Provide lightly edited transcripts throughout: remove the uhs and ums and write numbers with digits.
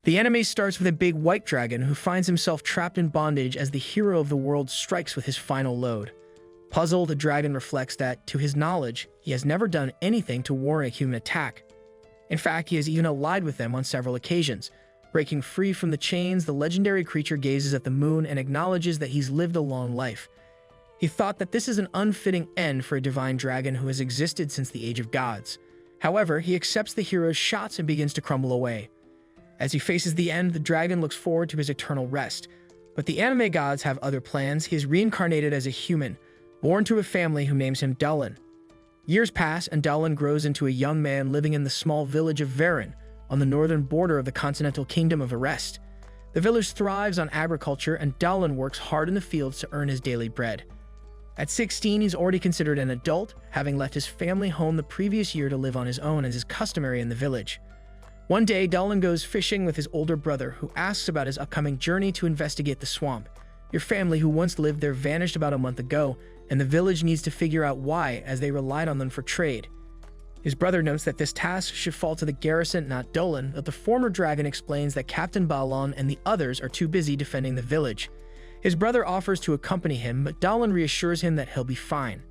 The anime starts with a big white dragon who finds himself trapped in bondage as the hero of the world strikes with his final load. Puzzled, the dragon reflects that, to his knowledge, he has never done anything to warrant a human attack. In fact, he has even allied with them on several occasions. Breaking free from the chains, the legendary creature gazes at the moon and acknowledges that he's lived a long life. He thought that this is an unfitting end for a divine dragon who has existed since the age of gods. However, he accepts the hero's shots and begins to crumble away. As he faces the end, the dragon looks forward to his eternal rest. But the anime gods have other plans. He is reincarnated as a human, born to a family who names him Dullin. Years pass, and Dullin grows into a young man living in the small village of Varen, on the northern border of the continental kingdom of Arrest. The village thrives on agriculture, and Dullin works hard in the fields to earn his daily bread. At 16, he's already considered an adult, having left his family home the previous year to live on his own as is customary in the village. One day, Dullin goes fishing with his older brother, who asks about his upcoming journey to investigate the swamp. Your family who once lived there vanished about a month ago, and the village needs to figure out why, as they relied on them for trade. His brother notes that this task should fall to the garrison, not Dullin, but the former dragon explains that Captain Balon and the others are too busy defending the village. His brother offers to accompany him, but Dullin reassures him that he'll be fine.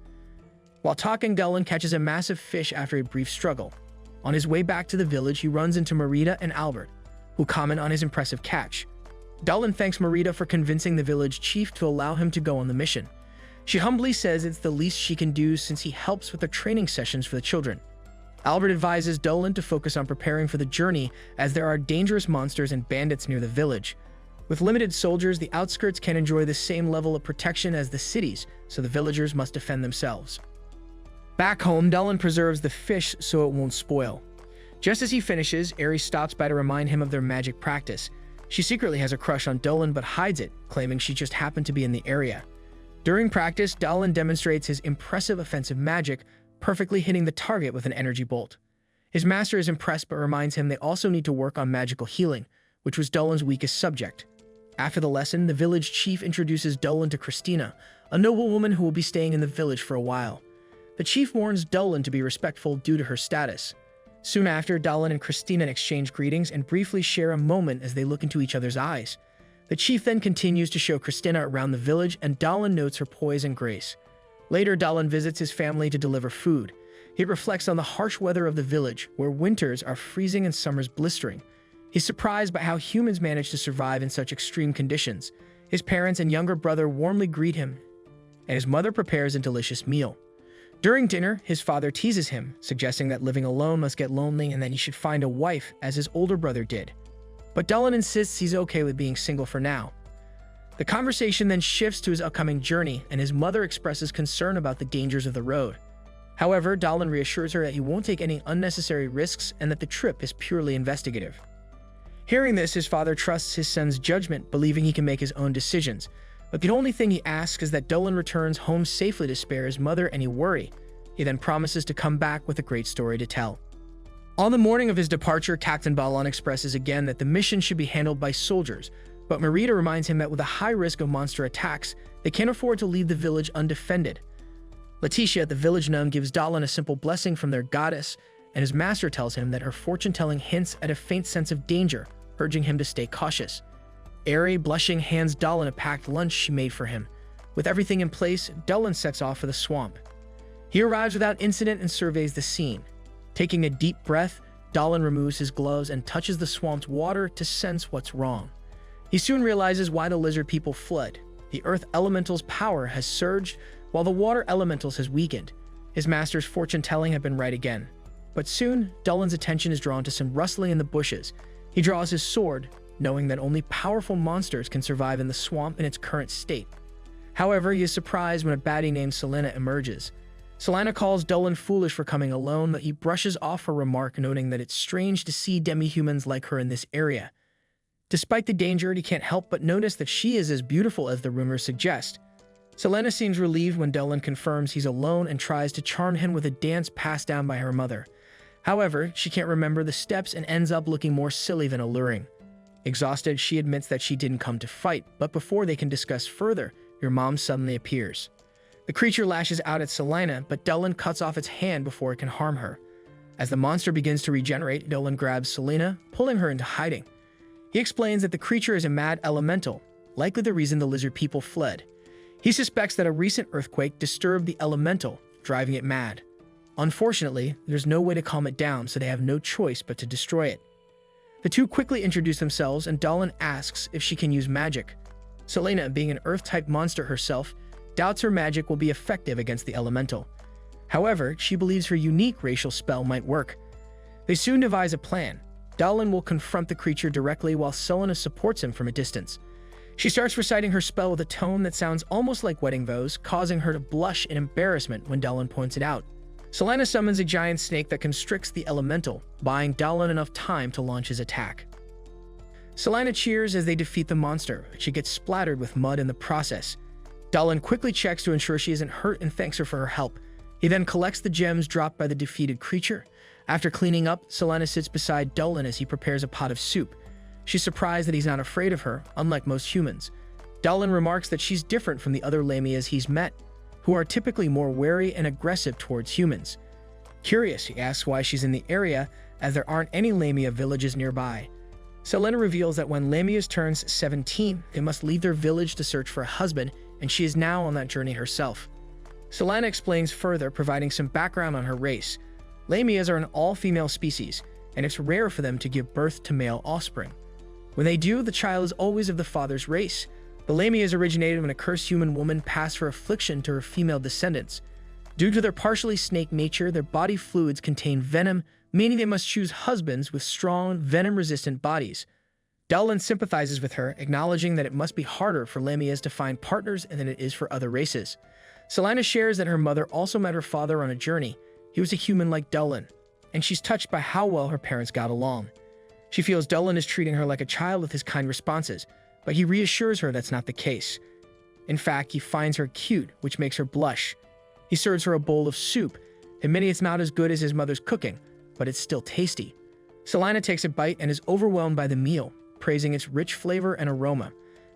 While talking, Dullin catches a massive fish after a brief struggle. On his way back to the village, he runs into Merida and Albert, who comment on his impressive catch. Dullin thanks Merida for convincing the village chief to allow him to go on the mission. She humbly says it's the least she can do since he helps with the training sessions for the children. Albert advises Dullin to focus on preparing for the journey, as there are dangerous monsters and bandits near the village. With limited soldiers, the outskirts can enjoy the same level of protection as the cities, so the villagers must defend themselves. Back home, Dullin preserves the fish so it won't spoil. Just as he finishes, Ares stops by to remind him of their magic practice. She secretly has a crush on Dullin but hides it, claiming she just happened to be in the area. During practice, Dullin demonstrates his impressive offensive magic, perfectly hitting the target with an energy bolt. His master is impressed but reminds him they also need to work on magical healing, which was Dullin's weakest subject. After the lesson, the village chief introduces Dullin to Christina, a noble woman who will be staying in the village for a while. The chief warns Dullin to be respectful due to her status. Soon after, Dullin and Christina exchange greetings and briefly share a moment as they look into each other's eyes. The chief then continues to show Christina around the village, and Dullin notes her poise and grace. Later, Dullin visits his family to deliver food. He reflects on the harsh weather of the village, where winters are freezing and summers blistering. He's surprised by how humans manage to survive in such extreme conditions. His parents and younger brother warmly greet him, and his mother prepares a delicious meal. During dinner, his father teases him, suggesting that living alone must get lonely and that he should find a wife, as his older brother did. But Dullin insists he's okay with being single for now. The conversation then shifts to his upcoming journey, and his mother expresses concern about the dangers of the road. However, Dullin reassures her that he won't take any unnecessary risks and that the trip is purely investigative. Hearing this, his father trusts his son's judgment, believing he can make his own decisions. But the only thing he asks is that Dullin returns home safely to spare his mother any worry. He then promises to come back with a great story to tell. On the morning of his departure, Captain Balon expresses again that the mission should be handled by soldiers, but Merida reminds him that with a high risk of monster attacks, they can't afford to leave the village undefended. Letitia, the village nun, gives Dullin a simple blessing from their goddess, and his master tells him that her fortune-telling hints at a faint sense of danger, urging him to stay cautious. Airy, blushing, hands Dullin a packed lunch she made for him. With everything in place, Dullin sets off for the swamp. He arrives without incident and surveys the scene. Taking a deep breath, Dullin removes his gloves and touches the swamp's water to sense what's wrong. He soon realizes why the lizard people fled. The earth elemental's power has surged, while the water elementals has weakened. His master's fortune-telling had been right again. But soon, Dullin's attention is drawn to some rustling in the bushes. He draws his sword, knowing that only powerful monsters can survive in the swamp in its current state. However, he is surprised when a baddie named Selena emerges. Selena calls Dullin foolish for coming alone, but he brushes off her remark, noting that it's strange to see demi-humans like her in this area. Despite the danger, he can't help but notice that she is as beautiful as the rumors suggest. Selena seems relieved when Dullin confirms he's alone and tries to charm him with a dance passed down by her mother. However, she can't remember the steps and ends up looking more silly than alluring. Exhausted, she admits that she didn't come to fight, but before they can discuss further, your mom suddenly appears. The creature lashes out at Selena, but Dullin cuts off its hand before it can harm her. As the monster begins to regenerate, Dullin grabs Selena, pulling her into hiding. He explains that the creature is a mad elemental, likely the reason the lizard people fled. He suspects that a recent earthquake disturbed the elemental, driving it mad. Unfortunately, there's no way to calm it down, so they have no choice but to destroy it. The two quickly introduce themselves, and Dahlin asks if she can use magic. Selena, being an earth-type monster herself, doubts her magic will be effective against the elemental. However, she believes her unique racial spell might work. They soon devise a plan. Dahlin will confront the creature directly while Selena supports him from a distance. She starts reciting her spell with a tone that sounds almost like wedding vows, causing her to blush in embarrassment when Dahlin points it out. Selena summons a giant snake that constricts the elemental, buying Dahlin enough time to launch his attack. Selena cheers as they defeat the monster, but she gets splattered with mud in the process. Dahlin quickly checks to ensure she isn't hurt and thanks her for her help. He then collects the gems dropped by the defeated creature. After cleaning up, Selena sits beside Dahlin as he prepares a pot of soup. She's surprised that he's not afraid of her, unlike most humans. Dahlin remarks that she's different from the other Lamias he's met, who are typically more wary and aggressive towards humans. Curious, he asks why she's in the area, as there aren't any Lamia villages nearby. Selena reveals that when Lamias turns 17, they must leave their village to search for a husband, and she is now on that journey herself. Selena explains further, providing some background on her race. Lamias are an all-female species, and it's rare for them to give birth to male offspring. When they do, the child is always of the father's race. The Lamias originated when a cursed human woman passed her affliction to her female descendants. Due to their partially snake nature, their body fluids contain venom, meaning they must choose husbands with strong, venom-resistant bodies. Dahlin sympathizes with her, acknowledging that it must be harder for Lamias to find partners than it is for other races. Selena shares that her mother also met her father on a journey. He was a human like Dahlin, and she's touched by how well her parents got along. She feels Dahlin is treating her like a child with his kind responses, but he reassures her that's not the case. In fact, he finds her cute, which makes her blush. He serves her a bowl of soup, admitting it's not as good as his mother's cooking, but it's still tasty. Selena takes a bite and is overwhelmed by the meal, praising its rich flavor and aroma.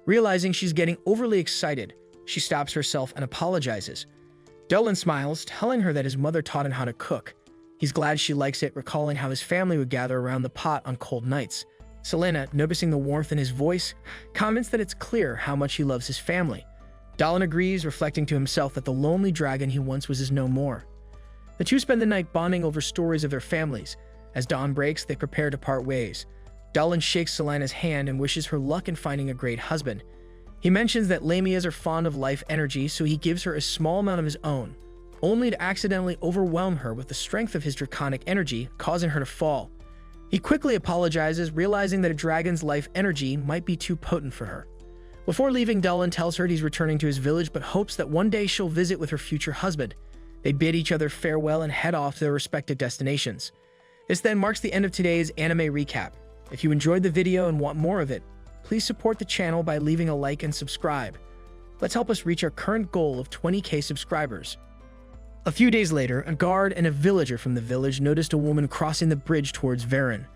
Realizing she's getting overly excited, she stops herself and apologizes. Dahlin smiles, telling her that his mother taught him how to cook. He's glad she likes it, recalling how his family would gather around the pot on cold nights. Selena, noticing the warmth in his voice, comments that it's clear how much he loves his family. Dahlin agrees, reflecting to himself that the lonely dragon he once was is no more. The two spend the night bonding over stories of their families. As dawn breaks, they prepare to part ways. Dahlin shakes Selena's hand and wishes her luck in finding a great husband. He mentions that Lamias are fond of life energy, so he gives her a small amount of his own, only to accidentally overwhelm her with the strength of his draconic energy, causing her to fall. He quickly apologizes, realizing that a dragon's life energy might be too potent for her. Before leaving, Dahlin tells her he's returning to his village, but hopes that one day she'll visit with her future husband. They bid each other farewell and head off to their respective destinations. This then marks the end of today's anime recap. If you enjoyed the video and want more of it, please support the channel by leaving a like and subscribe. Let's help us reach our current goal of 20,000 subscribers. A few days later, a guard and a villager from the village noticed a woman crossing the bridge towards Varen.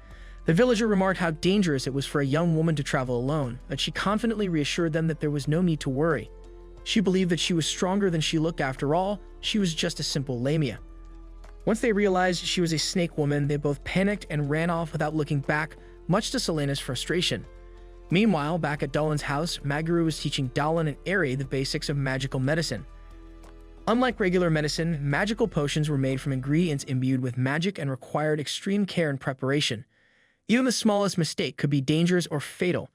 The villager remarked how dangerous it was for a young woman to travel alone, but she confidently reassured them that there was no need to worry. She believed that she was stronger than she looked. After all, she was just a simple Lamia. Once they realized she was a snake woman, they both panicked and ran off without looking back, much to Selena's frustration. Meanwhile, back at Dahlin's house, Maguru was teaching Dahlin and Eri the basics of magical medicine. Unlike regular medicine, magical potions were made from ingredients imbued with magic and required extreme care and preparation. Even the smallest mistake could be dangerous or fatal.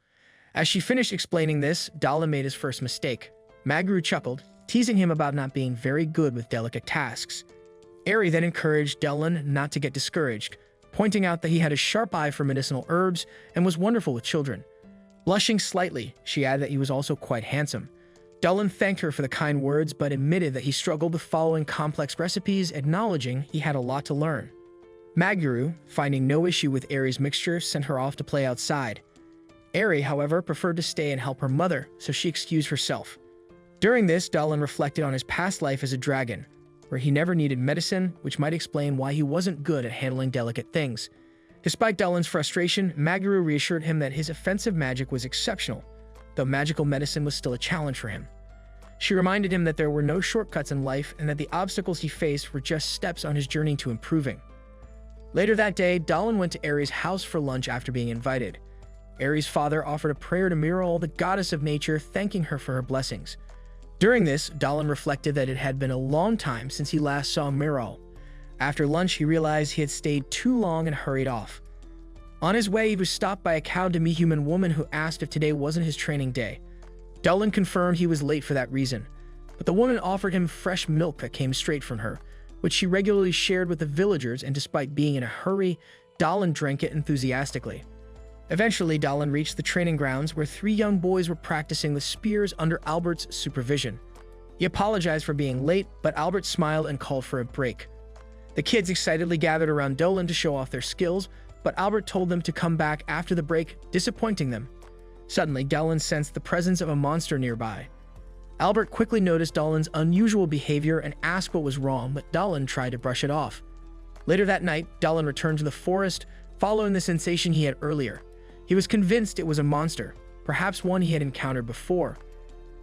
As she finished explaining this, Dahlin made his first mistake. Maguru chuckled, teasing him about not being very good with delicate tasks. Eri then encouraged Dahlin not to get discouraged, pointing out that he had a sharp eye for medicinal herbs and was wonderful with children. Blushing slightly, she added that he was also quite handsome. Dahlin thanked her for the kind words, but admitted that he struggled with following complex recipes, acknowledging he had a lot to learn. Maguru, finding no issue with Eri's mixture, sent her off to play outside. Eri, however, preferred to stay and help her mother, so she excused herself. During this, Dahlin reflected on his past life as a dragon, where he never needed medicine, which might explain why he wasn't good at handling delicate things. Despite Dahlin's frustration, Maguru reassured him that his offensive magic was exceptional, though magical medicine was still a challenge for him. She reminded him that there were no shortcuts in life and that the obstacles he faced were just steps on his journey to improving. Later that day, Dahlin went to Eri's house for lunch after being invited. Aries' father offered a prayer to Miral, the goddess of nature, thanking her for her blessings. During this, Dahlin reflected that it had been a long time since he last saw Miral. After lunch, he realized he had stayed too long and hurried off. On his way, he was stopped by a cowed demi-human woman who asked if today wasn't his training day. Dahlin confirmed he was late for that reason, but the woman offered him fresh milk that came straight from her, which she regularly shared with the villagers, and despite being in a hurry, Dahlin drank it enthusiastically. Eventually, Dahlin reached the training grounds where 3 young boys were practicing the spears under Albert's supervision. He apologized for being late, but Albert smiled and called for a break. The kids excitedly gathered around Dahlin to show off their skills, but Albert told them to come back after the break, disappointing them. Suddenly, Dahlin sensed the presence of a monster nearby. Albert quickly noticed Dahlin's unusual behavior and asked what was wrong, but Dahlin tried to brush it off. Later that night, Dahlin returned to the forest, following the sensation he had earlier. He was convinced it was a monster, perhaps one he had encountered before.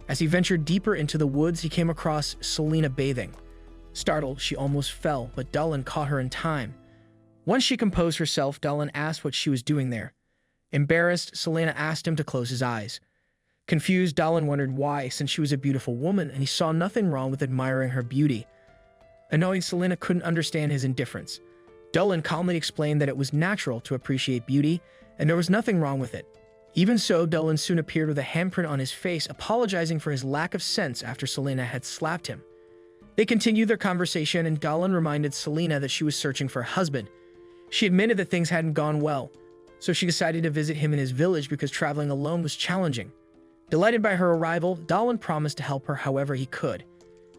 As he ventured deeper into the woods, he came across Selena bathing. Startled, she almost fell, but Dahlin caught her in time. Once she composed herself, Dahlin asked what she was doing there. Embarrassed, Selena asked him to close his eyes. Confused, Dahlin wondered why, since she was a beautiful woman and he saw nothing wrong with admiring her beauty. Annoyed, Selena couldn't understand his indifference. Dahlin calmly explained that it was natural to appreciate beauty, and there was nothing wrong with it. Even so, Dahlin soon appeared with a handprint on his face, apologizing for his lack of sense after Selena had slapped him. They continued their conversation, and Dahlin reminded Selena that she was searching for a husband. She admitted that things hadn't gone well, so she decided to visit him in his village because traveling alone was challenging. Delighted by her arrival, Dahlin promised to help her however he could.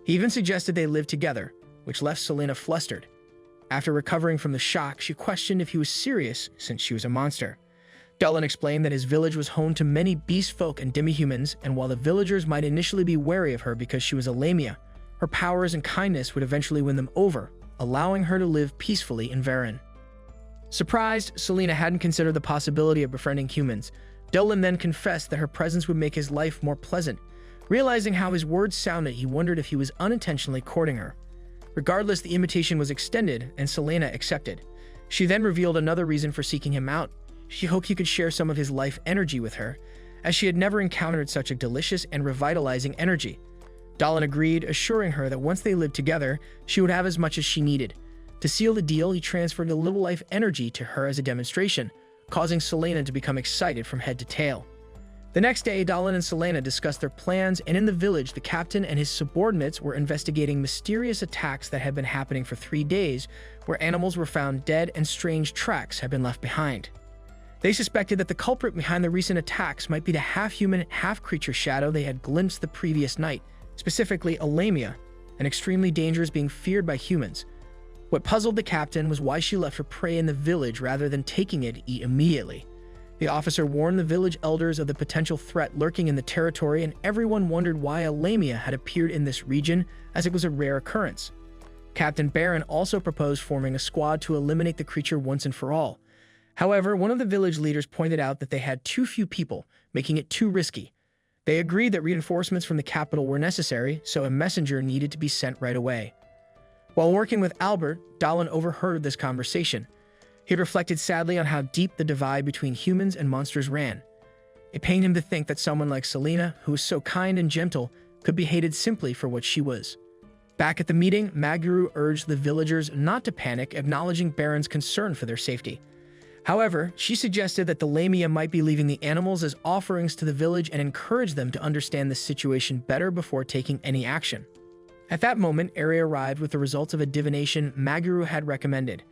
He even suggested they live together, which left Selena flustered. After recovering from the shock, she questioned if he was serious since she was a monster. Dahlin explained that his village was home to many beast folk and demi-humans, and while the villagers might initially be wary of her because she was a lamia, her powers and kindness would eventually win them over, allowing her to live peacefully in Varen. Surprised, Selena hadn't considered the possibility of befriending humans. Dahlin then confessed that her presence would make his life more pleasant. Realizing how his words sounded, he wondered if he was unintentionally courting her. Regardless, the invitation was extended, and Selena accepted. She then revealed another reason for seeking him out. She hoped he could share some of his life energy with her, as she had never encountered such a delicious and revitalizing energy. Dahlin agreed, assuring her that once they lived together, she would have as much as she needed. To seal the deal, he transferred a little life energy to her as a demonstration, causing Selena to become excited from head to tail. The next day, Dahlin and Selena discussed their plans, and in the village, the captain and his subordinates were investigating mysterious attacks that had been happening for 3 days, where animals were found dead and strange tracks had been left behind. They suspected that the culprit behind the recent attacks might be the half-human, half-creature shadow they had glimpsed the previous night, specifically a lamia, an extremely dangerous being feared by humans. What puzzled the captain was why she left her prey in the village rather than taking it to eat immediately. The officer warned the village elders of the potential threat lurking in the territory, and everyone wondered why a lamia had appeared in this region, as it was a rare occurrence. Captain Barron also proposed forming a squad to eliminate the creature once and for all. However, one of the village leaders pointed out that they had too few people, making it too risky. They agreed that reinforcements from the capital were necessary, so a messenger needed to be sent right away. While working with Albert, Dahlin overheard this conversation. He had reflected sadly on how deep the divide between humans and monsters ran. It pained him to think that someone like Selena, who was so kind and gentle, could be hated simply for what she was. Back at the meeting, Maguru urged the villagers not to panic, acknowledging Baron's concern for their safety. However, she suggested that the lamia might be leaving the animals as offerings to the village and encouraged them to understand the situation better before taking any action. At that moment, Ari arrived with the results of a divination Maguru had recommended.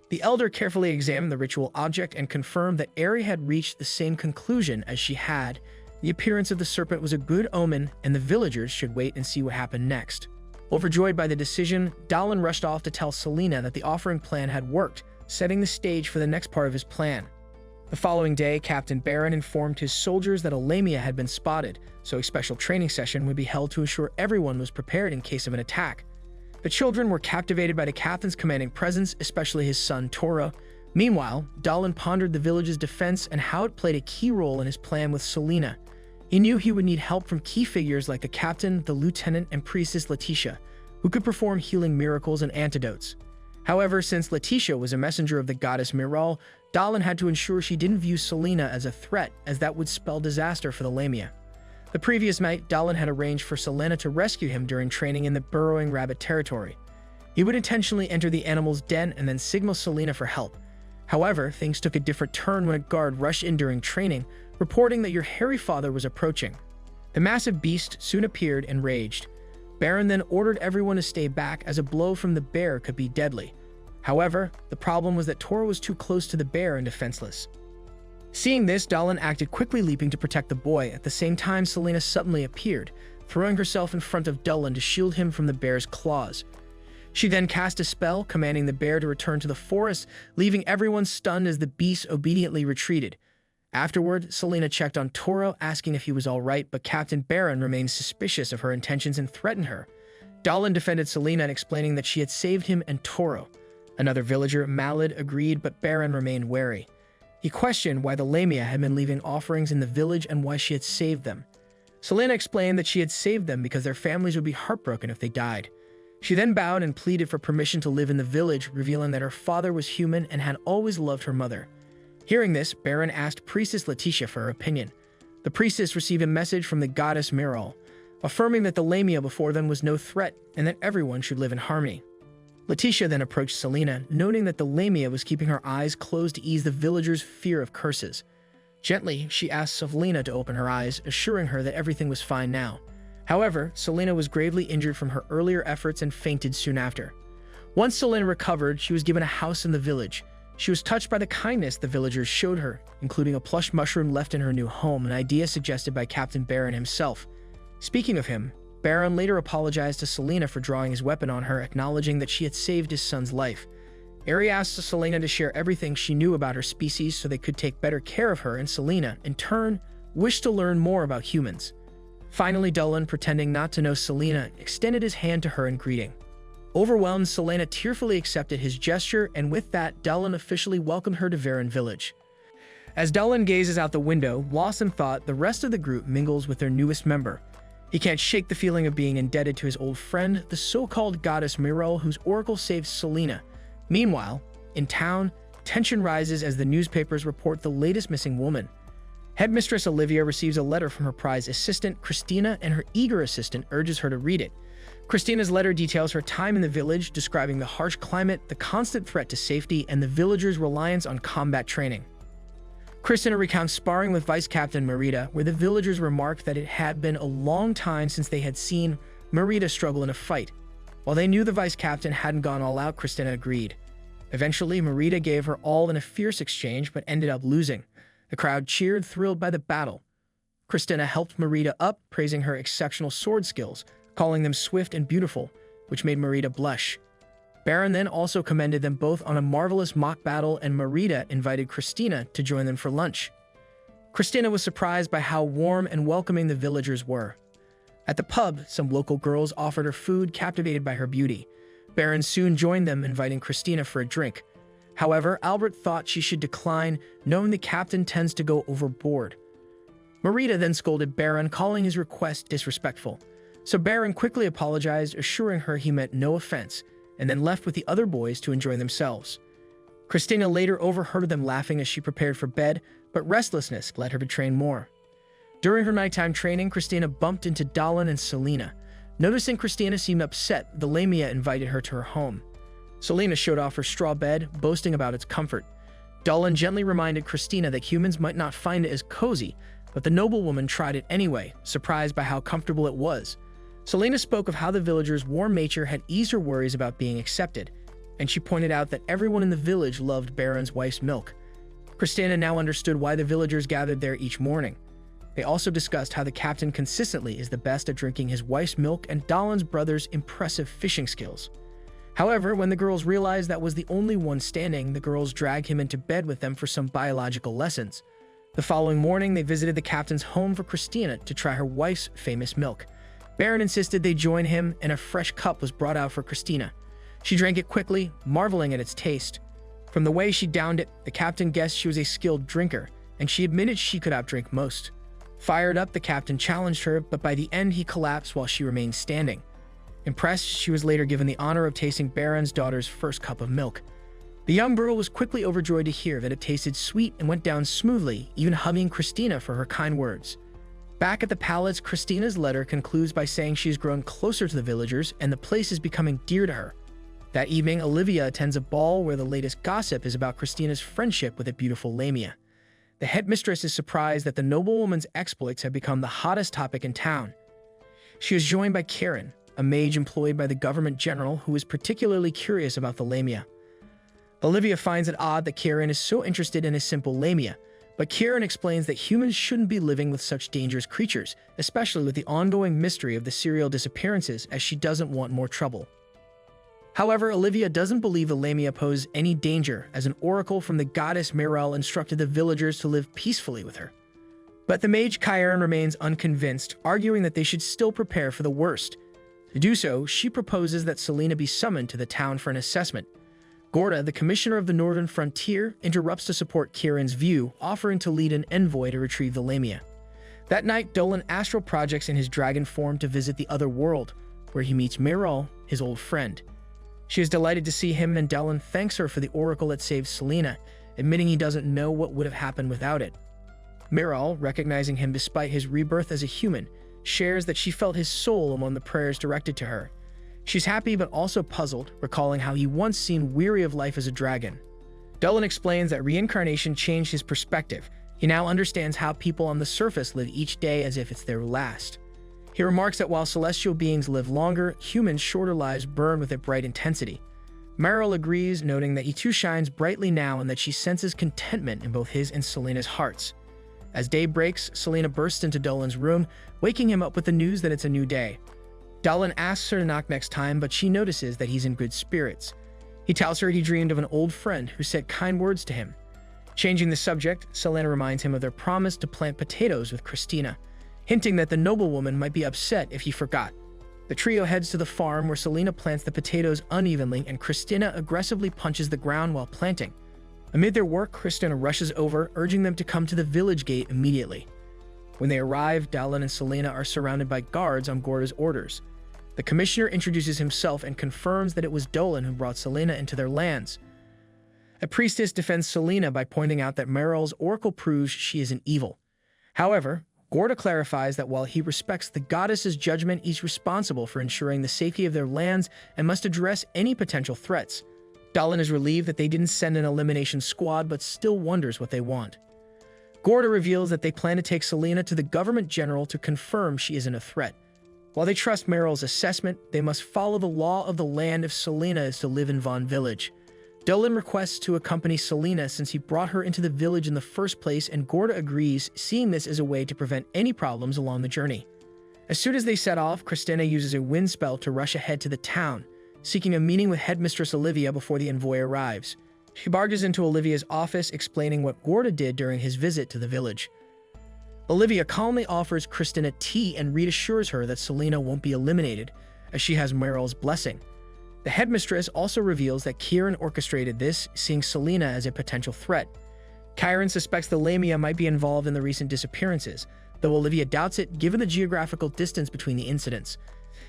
The elder carefully examined the ritual object and confirmed that Ari had reached the same conclusion as she had. The appearance of the serpent was a good omen, and the villagers should wait and see what happened next. Overjoyed by the decision, Dahlin rushed off to tell Selena that the offering plan had worked, setting the stage for the next part of his plan. The following day, Captain Barron informed his soldiers that a lamia had been spotted, so a special training session would be held to ensure everyone was prepared in case of an attack. The children were captivated by the captain's commanding presence, especially his son Toro. Meanwhile, Dahlin pondered the village's defense and how it played a key role in his plan with Selena. He knew he would need help from key figures like the captain, the lieutenant, and priestess Letitia, who could perform healing miracles and antidotes. However, since Letitia was a messenger of the goddess Miral, Dallin had to ensure she didn't view Selena as a threat, as that would spell disaster for the Lamia. The previous night, Dallin had arranged for Selena to rescue him during training in the burrowing rabbit territory. He would intentionally enter the animal's den and then signal Selena for help. However, things took a different turn when a guard rushed in during training, reporting that your hairy father was approaching. The massive beast soon appeared and raged. Baron then ordered everyone to stay back, as a blow from the bear could be deadly. However, the problem was that Toro was too close to the bear and defenseless. Seeing this, Dallin acted quickly, leaping to protect the boy. At the same time, Selena suddenly appeared, throwing herself in front of Dallin to shield him from the bear's claws. She then cast a spell, commanding the bear to return to the forest, leaving everyone stunned as the beast obediently retreated. Afterward, Selena checked on Toro, asking if he was all right, but Captain Baron remained suspicious of her intentions and threatened her. Dallin defended Selena, explaining that she had saved him and Toro. Another villager, Malad, agreed, but Baron remained wary. He questioned why the Lamia had been leaving offerings in the village and why she had saved them. Selena explained that she had saved them because their families would be heartbroken if they died. She then bowed and pleaded for permission to live in the village, revealing that her father was human and had always loved her mother. Hearing this, Baron asked Priestess Letitia for her opinion. The priestess received a message from the goddess Miral, affirming that the Lamia before them was no threat and that everyone should live in harmony. Letitia then approached Selena, noting that the Lamia was keeping her eyes closed to ease the villagers' fear of curses. Gently, she asked Selena to open her eyes, assuring her that everything was fine now. However, Selena was gravely injured from her earlier efforts and fainted soon after. Once Selena recovered, she was given a house in the village. She was touched by the kindness the villagers showed her, including a plush mushroom left in her new home, an idea suggested by Captain Baron himself. Speaking of him, Baron later apologized to Selena for drawing his weapon on her, acknowledging that she had saved his son's life. Eri asked Selena to share everything she knew about her species so they could take better care of her, and Selena, in turn, wished to learn more about humans. Finally, Dallin, pretending not to know Selena, extended his hand to her in greeting. Overwhelmed, Selena tearfully accepted his gesture, and with that, Dallin officially welcomed her to Varan village. As Dallin gazes out the window, lost in thought, the rest of the group mingles with their newest member. He can't shake the feeling of being indebted to his old friend, the so-called goddess Miral, whose oracle saved Selena. Meanwhile, in town, tension rises as the newspapers report the latest missing woman. Headmistress Olivia receives a letter from her prized assistant, Christina, and her eager assistant urges her to read it. Christina's letter details her time in the village, describing the harsh climate, the constant threat to safety, and the villagers' reliance on combat training. Christina recounts sparring with Vice Captain Merida, where the villagers remarked that it had been a long time since they had seen Merida struggle in a fight. While they knew the Vice Captain hadn't gone all out, Christina agreed. Eventually, Merida gave her all in a fierce exchange, but ended up losing. The crowd cheered, thrilled by the battle. Christina helped Merida up, praising her exceptional sword skills, calling them swift and beautiful, which made Merida blush. Baron then also commended them both on a marvelous mock battle, and Merida invited Christina to join them for lunch. Christina was surprised by how warm and welcoming the villagers were. At the pub, some local girls offered her food, captivated by her beauty. Baron soon joined them, inviting Christina for a drink. However, Albert thought she should decline, knowing the captain tends to go overboard. Merida then scolded Baron, calling his request disrespectful. So Baron quickly apologized, assuring her he meant no offense, and then left with the other boys to enjoy themselves. Christina later overheard them laughing as she prepared for bed, but restlessness led her to train more. During her nighttime training, Christina bumped into Dallin and Selena. Noticing Christina seemed upset, the Lamia invited her to her home. Selena showed off her straw bed, boasting about its comfort. Dallin gently reminded Christina that humans might not find it as cozy, but the noblewoman tried it anyway, surprised by how comfortable it was. Selena spoke of how the villagers' warm nature had eased her worries about being accepted, and she pointed out that everyone in the village loved Baron's wife's milk. Christina now understood why the villagers gathered there each morning. They also discussed how the captain consistently is the best at drinking his wife's milk and Dallin's brother's impressive fishing skills. However, when the girls realized that was the only one standing, the girls dragged him into bed with them for some biological lessons. The following morning, they visited the captain's home for Christina to try her wife's famous milk. Baron insisted they join him, and a fresh cup was brought out for Christina. She drank it quickly, marveling at its taste. From the way she downed it, the captain guessed she was a skilled drinker, and she admitted she could outdrink most. Fired up, the captain challenged her, but by the end he collapsed while she remained standing. Impressed, she was later given the honor of tasting Baron's daughter's first cup of milk. The young girl was quickly overjoyed to hear that it tasted sweet and went down smoothly, even hugging Christina for her kind words. Back at the palace, Christina's letter concludes by saying she has grown closer to the villagers and the place is becoming dear to her. That evening, Olivia attends a ball where the latest gossip is about Christina's friendship with a beautiful Lamia. The headmistress is surprised that the noblewoman's exploits have become the hottest topic in town. She is joined by Karen, a mage employed by the government general who is particularly curious about the Lamia. Olivia finds it odd that Karen is so interested in a simple Lamia, but Karen explains that humans shouldn't be living with such dangerous creatures, especially with the ongoing mystery of the serial disappearances, as she doesn't want more trouble. However, Olivia doesn't believe the Lamia pose any danger, as an oracle from the goddess Mirel instructed the villagers to live peacefully with her. But the mage Karen remains unconvinced, arguing that they should still prepare for the worst. To do so, she proposes that Selena be summoned to the town for an assessment. Gorda, the commissioner of the northern frontier, interrupts to support Karen's view, offering to lead an envoy to retrieve the Lamia. That night, Dolan astral projects in his dragon form to visit the other world, where he meets Mirel, his old friend. She is delighted to see him, and Dolan thanks her for the oracle that saved Selena, admitting he doesn't know what would have happened without it. Mirel, recognizing him despite his rebirth as a human, shares that she felt his soul among the prayers directed to her. She's happy but also puzzled, recalling how he once seemed weary of life as a dragon. Dolan explains that reincarnation changed his perspective. He now understands how people on the surface live each day as if it's their last. He remarks that while celestial beings live longer, humans' shorter lives burn with a bright intensity. Mirel agrees, noting that he too shines brightly now and that she senses contentment in both his and Selena's hearts. As day breaks, Selena bursts into Dolan's room, waking him up with the news that it's a new day. Dolan asks her to knock next time, but she notices that he's in good spirits. He tells her he dreamed of an old friend who said kind words to him. Changing the subject, Selena reminds him of their promise to plant potatoes with Christina, hinting that the noblewoman might be upset if he forgot. The trio heads to the farm where Selena plants the potatoes unevenly and Christina aggressively punches the ground while planting. Amid their work, Christina rushes over, urging them to come to the village gate immediately. When they arrive, Dolan and Selena are surrounded by guards on Gorda's orders. The commissioner introduces himself and confirms that it was Dolan who brought Selena into their lands. A priestess defends Selena by pointing out that Mirel's oracle proves she is an evil. However, Gorda clarifies that while he respects the goddess's judgment, he's responsible for ensuring the safety of their lands and must address any potential threats. Dolan is relieved that they didn't send an elimination squad, but still wonders what they want. Gorda reveals that they plan to take Selena to the government general to confirm she isn't a threat. While they trust Mirel's assessment, they must follow the law of the land if Selena is to live in Vaughn Village. Dolan requests to accompany Selena since he brought her into the village in the first place, and Gorda agrees, seeing this as a way to prevent any problems along the journey. As soon as they set off, Christina uses a wind spell to rush ahead to the town, seeking a meeting with Headmistress Olivia before the envoy arrives. She barges into Olivia's office, explaining what Gorda did during his visit to the village. Olivia calmly offers Christina tea and reassures her that Selena won't be eliminated, as she has Mirel's blessing. The headmistress also reveals that Kieran orchestrated this, seeing Selena as a potential threat. Kieran suspects the Lamia might be involved in the recent disappearances, though Olivia doubts it given the geographical distance between the incidents.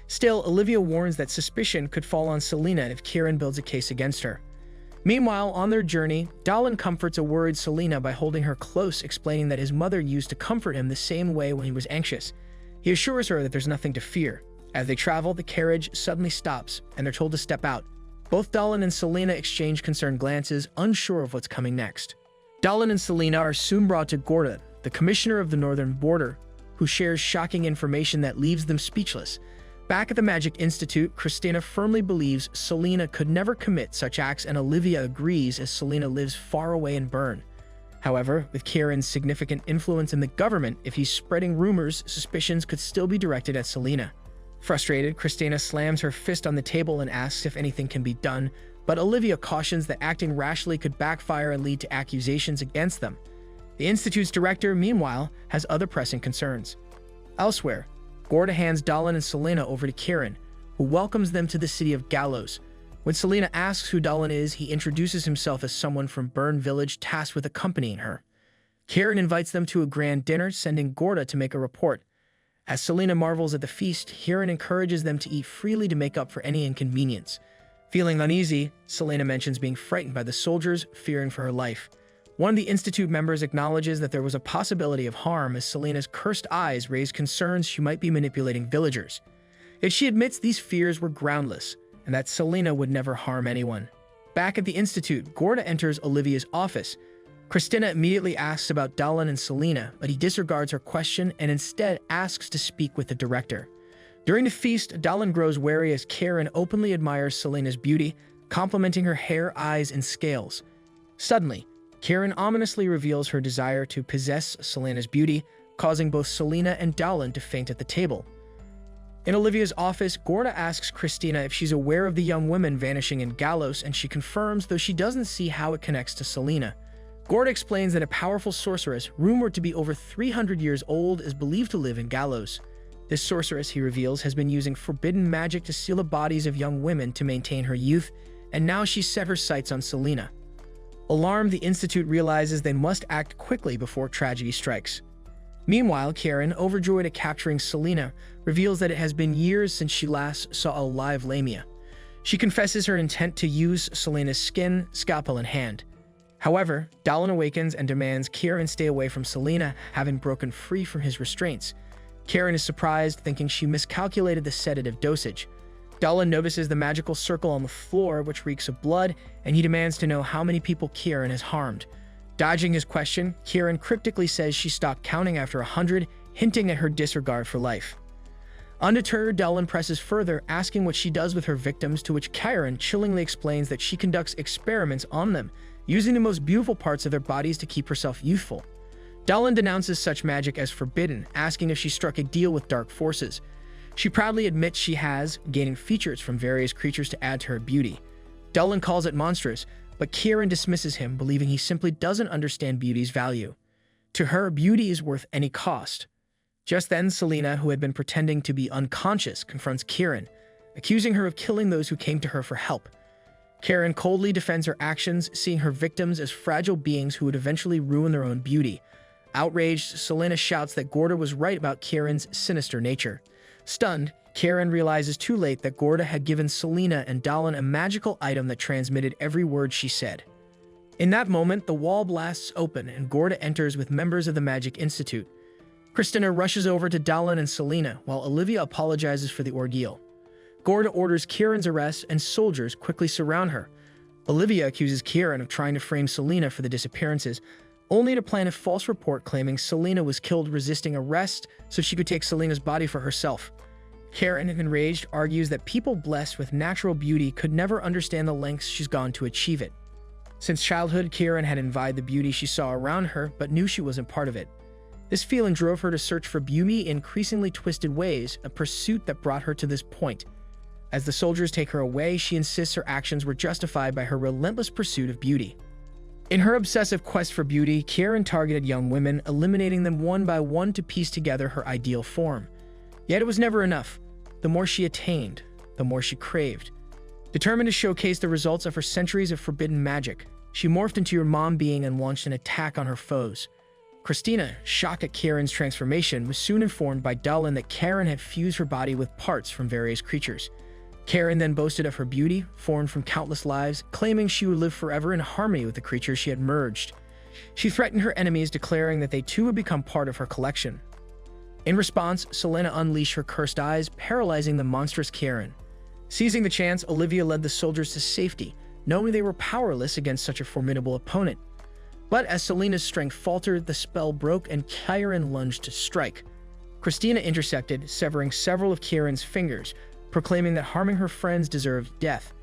Still, Olivia warns that suspicion could fall on Selena if Kieran builds a case against her. Meanwhile, on their journey, Dolan comforts a worried Selena by holding her close, explaining that his mother used to comfort him the same way when he was anxious. He assures her that there's nothing to fear. As they travel, the carriage suddenly stops, and they're told to step out. Both Dolan and Selena exchange concerned glances, unsure of what's coming next. Dolan and Selena are soon brought to Gorda, the commissioner of the northern border, who shares shocking information that leaves them speechless. Back at the Magic Institute, Christina firmly believes Selena could never commit such acts, and Olivia agrees as Selena lives far away in Bern. However, with Kieran's significant influence in the government, if he's spreading rumors, suspicions could still be directed at Selena. Frustrated, Christina slams her fist on the table and asks if anything can be done, but Olivia cautions that acting rashly could backfire and lead to accusations against them. The Institute's director, meanwhile, has other pressing concerns. Elsewhere, Gorda hands Dolan and Selena over to Kieran, who welcomes them to the city of Gallows. When Selena asks who Dolan is, he introduces himself as someone from Bern Village tasked with accompanying her. Kieran invites them to a grand dinner, sending Gorda to make a report. As Selena marvels at the feast, Kieran encourages them to eat freely to make up for any inconvenience. Feeling uneasy, Selena mentions being frightened by the soldiers, fearing for her life. One of the Institute members acknowledges that there was a possibility of harm as Selena's cursed eyes raised concerns she might be manipulating villagers. Yet she admits these fears were groundless, and that Selena would never harm anyone. Back at the Institute, Gorda enters Olivia's office. Christina immediately asks about Dahlin and Selena, but he disregards her question and instead asks to speak with the director. During the feast, Dahlin grows wary as Karen openly admires Selena's beauty, complimenting her hair, eyes, and scales. Suddenly, Karen ominously reveals her desire to possess Selena's beauty, causing both Selena and Dahlin to faint at the table. In Olivia's office, Gorda asks Christina if she's aware of the young women vanishing in Galos, and she confirms, though she doesn't see how it connects to Selena. Gorda explains that a powerful sorceress, rumored to be over 300 years old, is believed to live in Galos. This sorceress, he reveals, has been using forbidden magic to seal the bodies of young women to maintain her youth, and now she's set her sights on Selena. Alarmed, the Institute realizes they must act quickly before tragedy strikes. Meanwhile, Karen, overjoyed at capturing Selena, reveals that it has been years since she last saw a live lamia. She confesses her intent to use Selena's skin, scalpel, and hand. However, Dahlin awakens and demands Karen stay away from Selena, having broken free from his restraints. Karen is surprised, thinking she miscalculated the sedative dosage. Dahlin notices the magical circle on the floor, which reeks of blood, and he demands to know how many people Karen has harmed. Dodging his question, Karen cryptically says she stopped counting after 100, hinting at her disregard for life. Undeterred, Dahlin presses further, asking what she does with her victims, to which Karen chillingly explains that she conducts experiments on them, using the most beautiful parts of their bodies to keep herself youthful. Dahlin denounces such magic as forbidden, asking if she struck a deal with dark forces. She proudly admits she has, gaining features from various creatures to add to her beauty. Dahlin calls it monstrous, but Karen dismisses him, believing he simply doesn't understand beauty's value. To her, beauty is worth any cost. Just then, Selena, who had been pretending to be unconscious, confronts Karen, accusing her of killing those who came to her for help. Karen coldly defends her actions, seeing her victims as fragile beings who would eventually ruin their own beauty. Outraged, Selena shouts that Gorda was right about Karen's sinister nature. Stunned, Karen realizes too late that Gorda had given Selena and Dahlin a magical item that transmitted every word she said. In that moment, the wall blasts open and Gorda enters with members of the Magic Institute. Christina rushes over to Dahlin and Selena, while Olivia apologizes for the ordeal. Gorda orders Karen's arrest, and soldiers quickly surround her. Olivia accuses Karen of trying to frame Selena for the disappearances, only to plant a false report claiming Selena was killed resisting arrest so she could take Selena's body for herself. Karen, enraged, argues that people blessed with natural beauty could never understand the lengths she's gone to achieve it. Since childhood, Karen had envied the beauty she saw around her, but knew she wasn't part of it. This feeling drove her to search for beauty in increasingly twisted ways, a pursuit that brought her to this point. As the soldiers take her away, she insists her actions were justified by her relentless pursuit of beauty. In her obsessive quest for beauty, Karen targeted young women, eliminating them one by one to piece together her ideal form. Yet it was never enough. The more she attained, the more she craved. Determined to showcase the results of her centuries of forbidden magic, she morphed into her mom being and launched an attack on her foes. Christina, shocked at Karen's transformation, was soon informed by Dahlin that Karen had fused her body with parts from various creatures. Karen then boasted of her beauty, formed from countless lives, claiming she would live forever in harmony with the creatures she had merged. She threatened her enemies, declaring that they too would become part of her collection. In response, Selena unleashed her cursed eyes, paralyzing the monstrous Karen. Seizing the chance, Olivia led the soldiers to safety, knowing they were powerless against such a formidable opponent. But as Selena's strength faltered, the spell broke and Karen lunged to strike. Christina intercepted, severing several of Karen's fingers, proclaiming that harming her friends deserved death.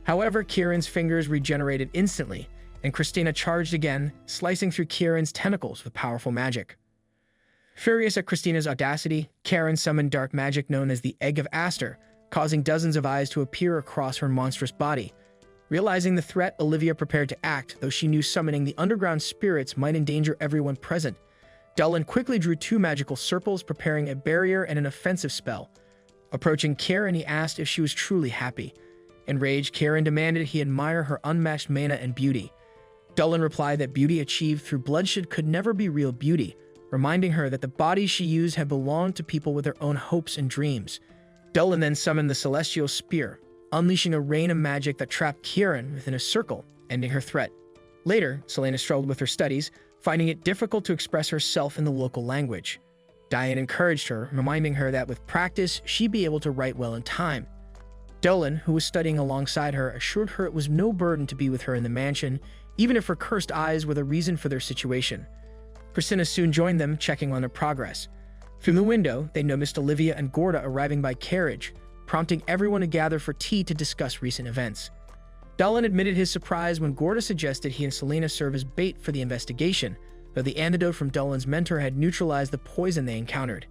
However, Karen's fingers regenerated instantly, and Christina charged again, slicing through Karen's tentacles with powerful magic. Furious at Christina's audacity, Karen summoned dark magic known as the Egg of Aster, causing dozens of eyes to appear across her monstrous body. Realizing the threat, Olivia prepared to act, though she knew summoning the underground spirits might endanger everyone present. Dahlin quickly drew two magical circles, preparing a barrier and an offensive spell. Approaching Karen, he asked if she was truly happy. Enraged, Karen demanded he admire her unmatched mana and beauty. Dahlin replied that beauty achieved through bloodshed could never be real beauty, reminding her that the bodies she used had belonged to people with their own hopes and dreams. Dahlin then summoned the Celestial Spear, unleashing a rain of magic that trapped Kieran within a circle, ending her threat. Later, Selena struggled with her studies, finding it difficult to express herself in the local language. Diane encouraged her, reminding her that with practice, she'd be able to write well in time. Dolan, who was studying alongside her, assured her it was no burden to be with her in the mansion, even if her cursed eyes were the reason for their situation. Christina soon joined them, checking on their progress. Through the window, they noticed Olivia and Gorda arriving by carriage, prompting everyone to gather for tea to discuss recent events. Dolan admitted his surprise when Gorda suggested he and Selena serve as bait for the investigation, though the antidote from Dolan's mentor had neutralized the poison they encountered.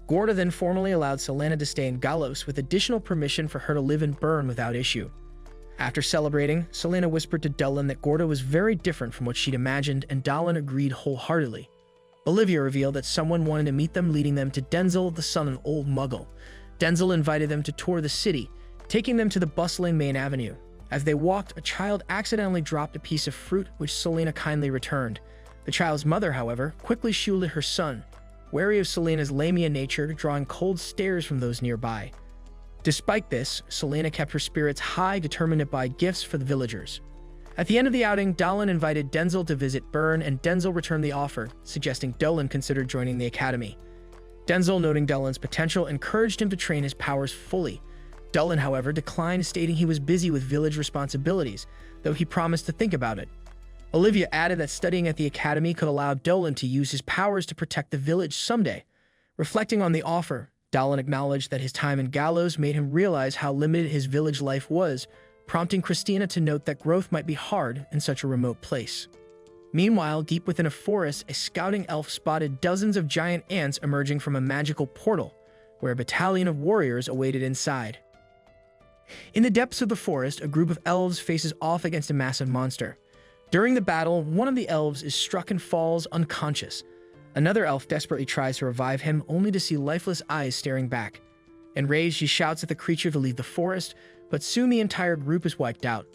Gorda then formally allowed Selena to stay in Galos with additional permission for her to live in Bern without issue. After celebrating, Selena whispered to Dolan that Gorda was very different from what she'd imagined, and Dolan agreed wholeheartedly. Olivia revealed that someone wanted to meet them, leading them to Denzel, the son of an old muggle. Denzel invited them to tour the city, taking them to the bustling main avenue. As they walked, a child accidentally dropped a piece of fruit, which Selena kindly returned. The child's mother, however, quickly shielded her son, wary of Selena's Lamia nature, drawing cold stares from those nearby. Despite this, Selena kept her spirits high, determined to buy gifts for the villagers. At the end of the outing, Dolan invited Denzel to visit Bern, and Denzel returned the offer, suggesting Dolan consider joining the academy. Denzel, noting Dolan's potential, encouraged him to train his powers fully. Dolan, however, declined, stating he was busy with village responsibilities, though he promised to think about it. Olivia added that studying at the academy could allow Dolan to use his powers to protect the village someday. Reflecting on the offer, Dolan acknowledged that his time in Galos made him realize how limited his village life was, prompting Christina to note that growth might be hard in such a remote place. Meanwhile, deep within a forest, a scouting elf spotted dozens of giant ants emerging from a magical portal, where a battalion of warriors awaited inside. In the depths of the forest, a group of elves faces off against a massive monster. During the battle, one of the elves is struck and falls unconscious. Another elf desperately tries to revive him, only to see lifeless eyes staring back. Enraged, she shouts at the creature to leave the forest, but soon the entire group is wiped out.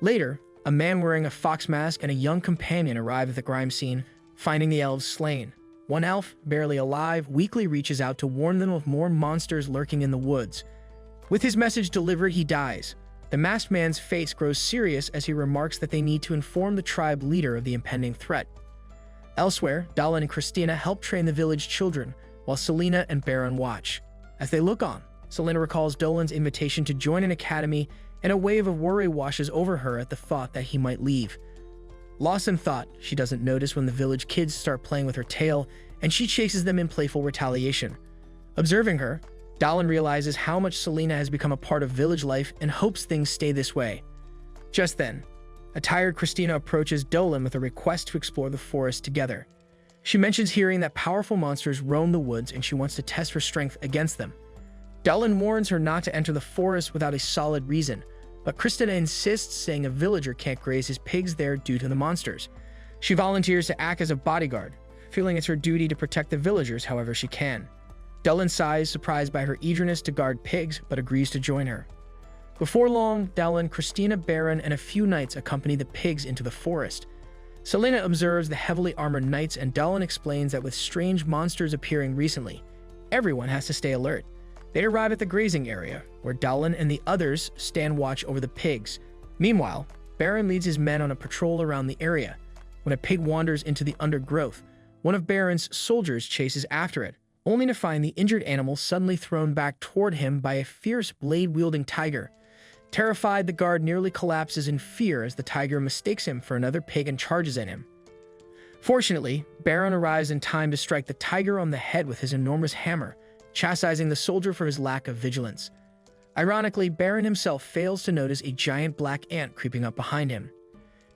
Later, a man wearing a fox mask and a young companion arrive at the crime scene, finding the elves slain. One elf, barely alive, weakly reaches out to warn them of more monsters lurking in the woods. With his message delivered, he dies. The masked man's face grows serious as he remarks that they need to inform the tribe leader of the impending threat. Elsewhere, Dolan and Christina help train the village children, while Selena and Baron watch. As they look on, Selena recalls Dolan's invitation to join an academy, and a wave of worry washes over her at the thought that he might leave. Lost in thought, she doesn't notice when the village kids start playing with her tail, and she chases them in playful retaliation. Observing her, Dolan realizes how much Selena has become a part of village life and hopes things stay this way. Just then, a tired Christina approaches Dolan with a request to explore the forest together. She mentions hearing that powerful monsters roam the woods and she wants to test her strength against them. Dolan warns her not to enter the forest without a solid reason, but Christina insists, saying a villager can't graze his pigs there due to the monsters. She volunteers to act as a bodyguard, feeling it's her duty to protect the villagers however she can. Dolan sighs, surprised by her eagerness to guard pigs, but agrees to join her. Before long, Dolan, Christina, Baron, and a few knights accompany the pigs into the forest. Selena observes the heavily armored knights, and Dolan explains that with strange monsters appearing recently, everyone has to stay alert. They arrive at the grazing area, where Dolan and the others stand watch over the pigs. Meanwhile, Baron leads his men on a patrol around the area. When a pig wanders into the undergrowth, one of Baron's soldiers chases after it, only to find the injured animal suddenly thrown back toward him by a fierce blade-wielding tiger. Terrified, the guard nearly collapses in fear as the tiger mistakes him for another pig and charges at him. Fortunately, Baron arrives in time to strike the tiger on the head with his enormous hammer, chastising the soldier for his lack of vigilance. Ironically, Baron himself fails to notice a giant black ant creeping up behind him.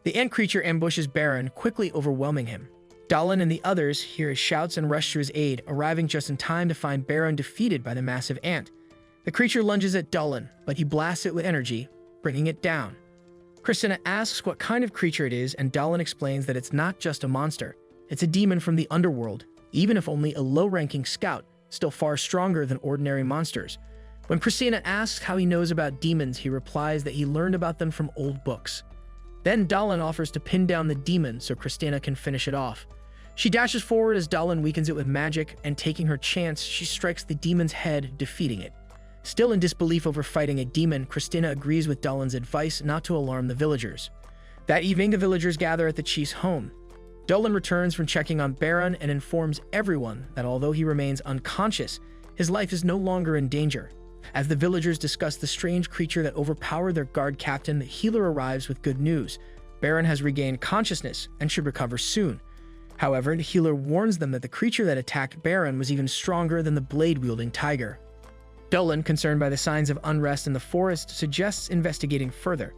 The ant creature ambushes Baron, quickly overwhelming him. Dolan and the others hear his shouts and rush to his aid, arriving just in time to find Baron defeated by the massive ant. The creature lunges at Dolan, but he blasts it with energy, bringing it down. Christina asks what kind of creature it is, and Dolan explains that it's not just a monster. It's a demon from the underworld, even if only a low-ranking scout, still far stronger than ordinary monsters. When Christina asks how he knows about demons, he replies that he learned about them from old books. Then Dolan offers to pin down the demon so Christina can finish it off. She dashes forward as Dolan weakens it with magic, and taking her chance, she strikes the demon's head, defeating it. Still in disbelief over fighting a demon, Christina agrees with Dolan's advice not to alarm the villagers. That evening, the villagers gather at the chief's home. Dolan returns from checking on Baron and informs everyone that although he remains unconscious, his life is no longer in danger. As the villagers discuss the strange creature that overpowered their guard captain, the healer arrives with good news. Baron has regained consciousness and should recover soon. However, the healer warns them that the creature that attacked Baron was even stronger than the blade-wielding tiger. Dolan, concerned by the signs of unrest in the forest, suggests investigating further.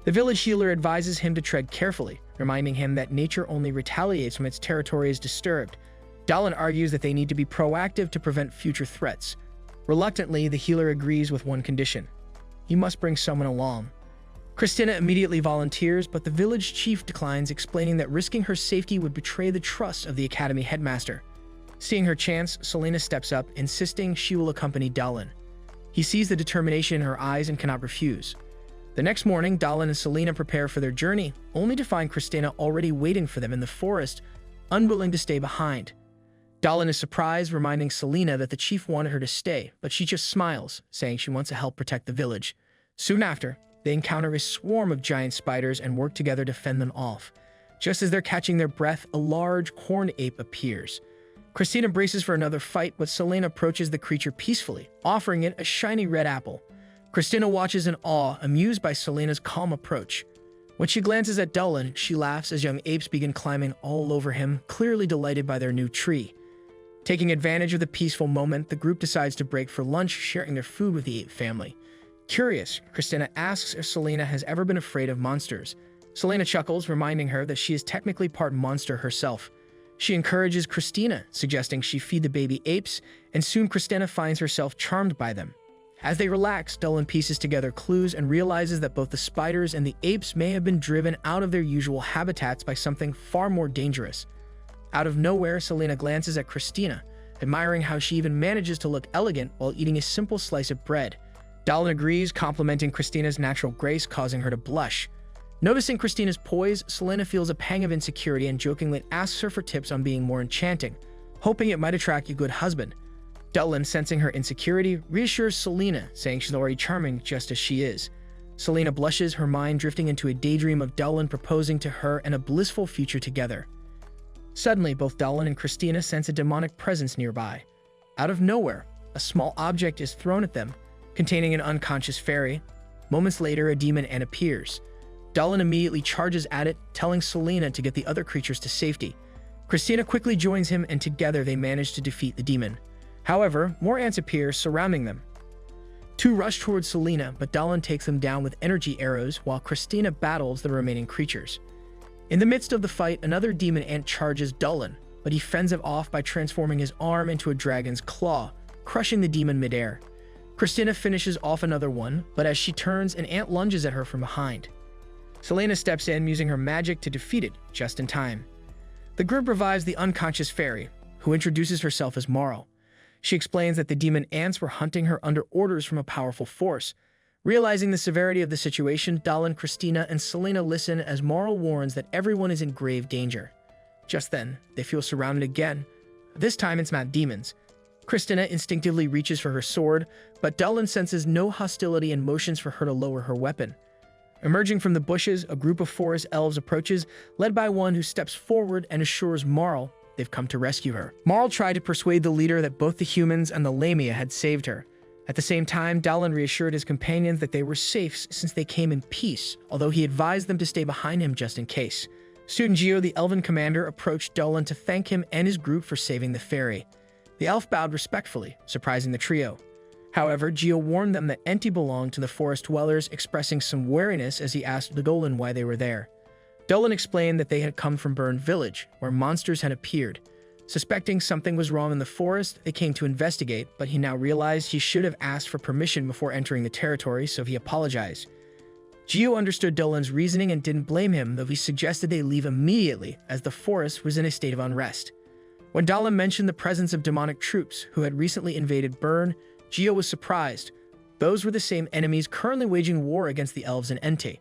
The village healer advises him to tread carefully, reminding him that nature only retaliates when its territory is disturbed. Dolan argues that they need to be proactive to prevent future threats. Reluctantly, the healer agrees with one condition. He must bring someone along. Christina immediately volunteers, but the village chief declines, explaining that risking her safety would betray the trust of the academy headmaster. Seeing her chance, Selena steps up, insisting she will accompany Dolan. He sees the determination in her eyes and cannot refuse. The next morning, Dolan and Selena prepare for their journey, only to find Christina already waiting for them in the forest, unwilling to stay behind. Dolan is surprised, reminding Selena that the chief wanted her to stay, but she just smiles, saying she wants to help protect the village. Soon after, they encounter a swarm of giant spiders and work together to fend them off. Just as they're catching their breath, a large corn ape appears. Christina braces for another fight, but Selena approaches the creature peacefully, offering it a shiny red apple. Christina watches in awe, amused by Selena's calm approach. When she glances at Dolan, she laughs as young apes begin climbing all over him, clearly delighted by their new tree. Taking advantage of the peaceful moment, the group decides to break for lunch, sharing their food with the ape family. Curious, Christina asks if Selena has ever been afraid of monsters. Selena chuckles, reminding her that she is technically part monster herself. She encourages Christina, suggesting she feed the baby apes, and soon Christina finds herself charmed by them. As they relax, Dolan pieces together clues and realizes that both the spiders and the apes may have been driven out of their usual habitats by something far more dangerous. Out of nowhere, Selena glances at Christina, admiring how she even manages to look elegant while eating a simple slice of bread. Dolan agrees, complimenting Christina's natural grace, causing her to blush. Noticing Christina's poise, Selena feels a pang of insecurity and jokingly asks her for tips on being more enchanting, hoping it might attract a good husband. Dolan, sensing her insecurity, reassures Selena, saying she's already charming just as she is. Selena blushes, her mind drifting into a daydream of Dolan proposing to her and a blissful future together. Suddenly, both Dolan and Christina sense a demonic presence nearby. Out of nowhere, a small object is thrown at them, containing an unconscious fairy. Moments later, a demon ant appears. Dolan immediately charges at it, telling Selena to get the other creatures to safety. Christina quickly joins him, and together they manage to defeat the demon. However, more ants appear, surrounding them. Two rush towards Selena, but Dolan takes them down with energy arrows while Christina battles the remaining creatures. In the midst of the fight, another demon ant charges Dolan, but he fends it off by transforming his arm into a dragon's claw, crushing the demon midair. Christina finishes off another one, but as she turns, an ant lunges at her from behind. Selena steps in, using her magic to defeat it just in time. The group revives the unconscious fairy, who introduces herself as Marl. She explains that the demon ants were hunting her under orders from a powerful force. Realizing the severity of the situation, Dolan, Christina, and Selena listen as Marl warns that everyone is in grave danger. Just then, they feel surrounded again. This time it's not demons. Christina instinctively reaches for her sword, but Dolan senses no hostility and motions for her to lower her weapon. Emerging from the bushes, a group of forest elves approaches, led by one who steps forward and assures Marl they've come to rescue her. Marl tried to persuade the leader that both the humans and the Lamia had saved her. At the same time, Dolan reassured his companions that they were safe since they came in peace, although he advised them to stay behind him just in case. Student Geo, the elven commander, approached Dolan to thank him and his group for saving the fairy. The elf bowed respectfully, surprising the trio. However, Geo warned them that Enti belonged to the forest dwellers, expressing some wariness as he asked Dolan why they were there. Dolan explained that they had come from Burn Village, where monsters had appeared. Suspecting something was wrong in the forest, they came to investigate, but he now realized he should have asked for permission before entering the territory, so he apologized. Geo understood Dolan's reasoning and didn't blame him, though he suggested they leave immediately, as the forest was in a state of unrest. When Dolan mentioned the presence of demonic troops who had recently invaded Burn, Geo was surprised. Those were the same enemies currently waging war against the elves and Ente.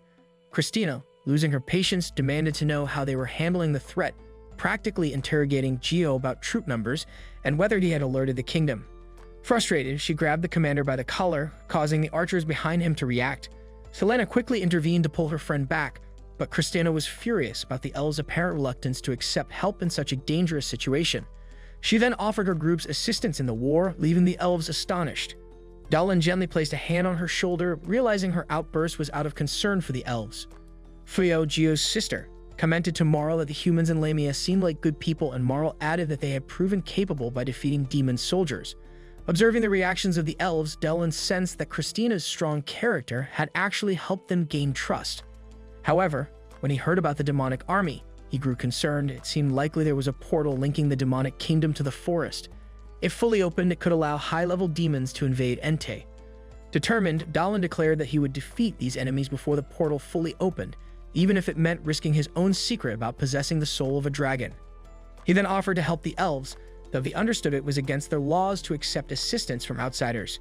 Christina, losing her patience, demanded to know how they were handling the threat, practically interrogating Geo about troop numbers and whether he had alerted the kingdom. Frustrated, she grabbed the commander by the collar, causing the archers behind him to react. Selena quickly intervened to pull her friend back, but Christina was furious about the elves' apparent reluctance to accept help in such a dangerous situation. She then offered her group's assistance in the war, leaving the elves astonished. Dalin gently placed a hand on her shoulder, realizing her outburst was out of concern for the elves. Fuyo, Gio's sister, commented to Marl that the humans in Lamia seemed like good people, and Marl added that they had proven capable by defeating demon soldiers. Observing the reactions of the elves, Dalin sensed that Christina's strong character had actually helped them gain trust. However, when he heard about the demonic army, he grew concerned. It seemed likely there was a portal linking the demonic kingdom to the forest. If fully opened, it could allow high-level demons to invade Entei. Determined, Dalin declared that he would defeat these enemies before the portal fully opened, even if it meant risking his own secret about possessing the soul of a dragon. He then offered to help the elves, though he understood it was against their laws to accept assistance from outsiders.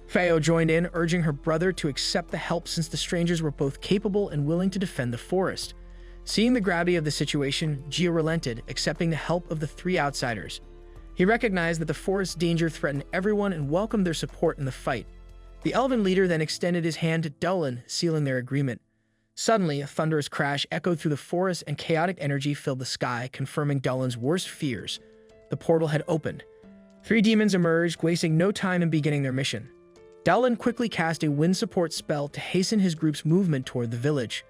Feo joined in, urging her brother to accept the help since the strangers were both capable and willing to defend the forest. Seeing the gravity of the situation, Gio relented, accepting the help of the three outsiders. He recognized that the forest's danger threatened everyone and welcomed their support in the fight. The elven leader then extended his hand to Dalin, sealing their agreement. Suddenly, a thunderous crash echoed through the forest and chaotic energy filled the sky, confirming Dalin's worst fears. The portal had opened. 3 demons emerged, wasting no time in beginning their mission. Dalin quickly cast a wind support spell to hasten his group's movement toward the village.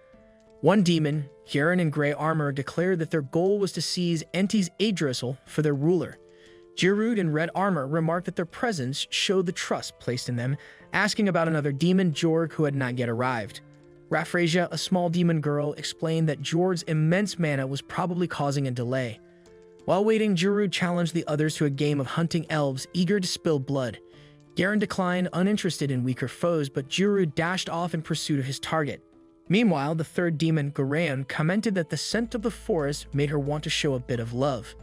One demon, Harem in gray armor, declared that their goal was to seize Entei's Yggdrasil for their ruler. Giroud in red armor remarked that their presence showed the trust placed in them, asking about another demon, Jorg, who had not yet arrived. Raphrasia, a small demon girl, explained that Jorg's immense mana was probably causing a delay. While waiting, Giroud challenged the others to a game of hunting elves, eager to spill blood. Garen declined, uninterested in weaker foes, but Giroud dashed off in pursuit of his target. Meanwhile, the third demon, Garayan, commented that the scent of the forest made her want to show a bit of love.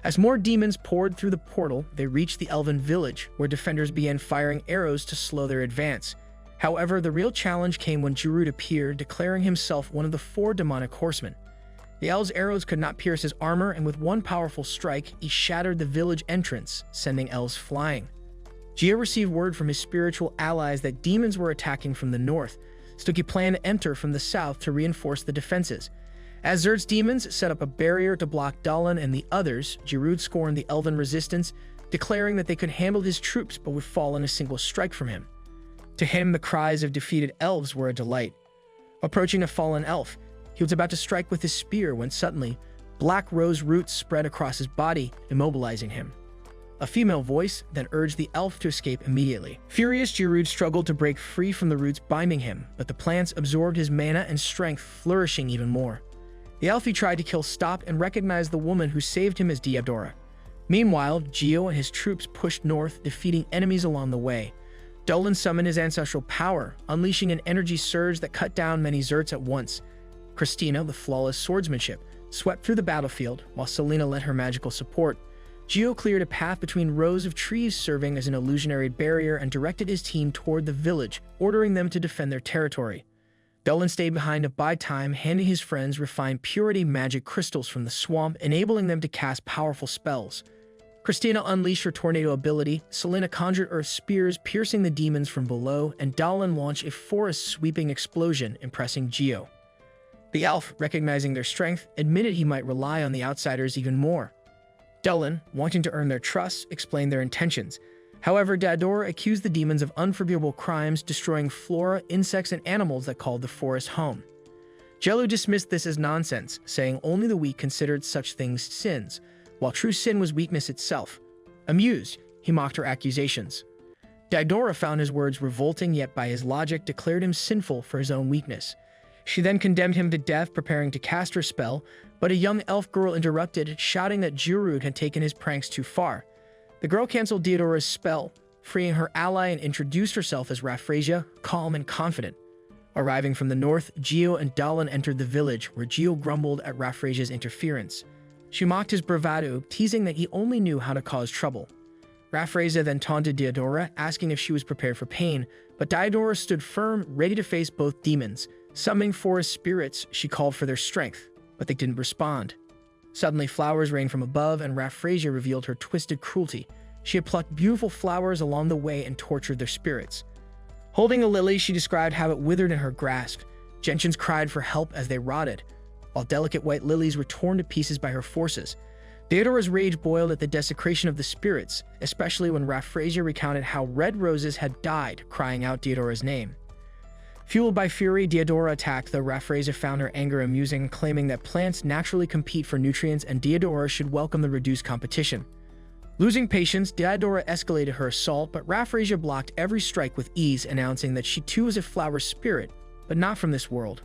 As more demons poured through the portal, they reached the elven village, where defenders began firing arrows to slow their advance. However, the real challenge came when Giroud appeared, declaring himself one of the 4 demonic horsemen. The elves' arrows could not pierce his armor, and with one powerful strike, he shattered the village entrance, sending elves flying. Gio received word from his spiritual allies that demons were attacking from the north, so he planned to enter from the south to reinforce the defenses. As Zert's demons set up a barrier to block Dalin and the others, Giroud scorned the elven resistance, declaring that they could handle his troops but would fall in a single strike from him. To him, the cries of defeated elves were a delight. Approaching a fallen elf, he was about to strike with his spear when suddenly, black rose roots spread across his body, immobilizing him. A female voice then urged the elf to escape immediately. Furious, Giroud struggled to break free from the roots binding him, but the plants absorbed his mana and strength, flourishing even more. The elf he tried to kill stopped and recognized the woman who saved him as Diadora. Meanwhile, Gio and his troops pushed north, defeating enemies along the way. Dalin summoned his ancestral power, unleashing an energy surge that cut down many Zerts at once. Christina, with flawless swordsmanship, swept through the battlefield, while Selena led her magical support. Gio cleared a path between rows of trees serving as an illusionary barrier and directed his team toward the village, ordering them to defend their territory. Dalin stayed behind to buy time, handing his friends refined purity magic crystals from the swamp, enabling them to cast powerful spells. Christina unleashed her tornado ability, Selena conjured earth spears, piercing the demons from below, and Dalin launched a forest-sweeping explosion, impressing Gio. The elf, recognizing their strength, admitted he might rely on the outsiders even more. Dalin, wanting to earn their trust, explained their intentions. However, Diadora accused the demons of unforgivable crimes, destroying flora, insects, and animals that called the forest home. Jello dismissed this as nonsense, saying only the weak considered such things sins, while true sin was weakness itself. Amused, he mocked her accusations. Diadora found his words revolting, yet by his logic declared him sinful for his own weakness. She then condemned him to death, preparing to cast her spell, but a young elf girl interrupted, shouting that Giroud had taken his pranks too far. The girl canceled Diadora's spell, freeing her ally, and introduced herself as Raphrasia, calm and confident. Arriving from the north, Gio and Dalin entered the village, where Gio grumbled at Raphrasia's interference. She mocked his bravado, teasing that he only knew how to cause trouble. Raphrasia then taunted Diadora, asking if she was prepared for pain, but Diadora stood firm, ready to face both demons. Summoning forest spirits, she called for their strength, but they didn't respond. Suddenly, flowers rained from above, and Raphrasia revealed her twisted cruelty, She had plucked beautiful flowers along the way and tortured their spirits. Holding a lily, she described how it withered in her grasp. Gentians cried for help as they rotted, while delicate white lilies were torn to pieces by her forces. Theodora's rage boiled at the desecration of the spirits, especially when Raffrasia recounted how red roses had died, crying out Theodora's name. Fueled by fury, Theodora attacked, though Raffrasia found her anger amusing, claiming that plants naturally compete for nutrients and Theodora should welcome the reduced competition. Losing patience, Theodora escalated her assault, but Raffrasia blocked every strike with ease, announcing that she too was a flower spirit, but not from this world.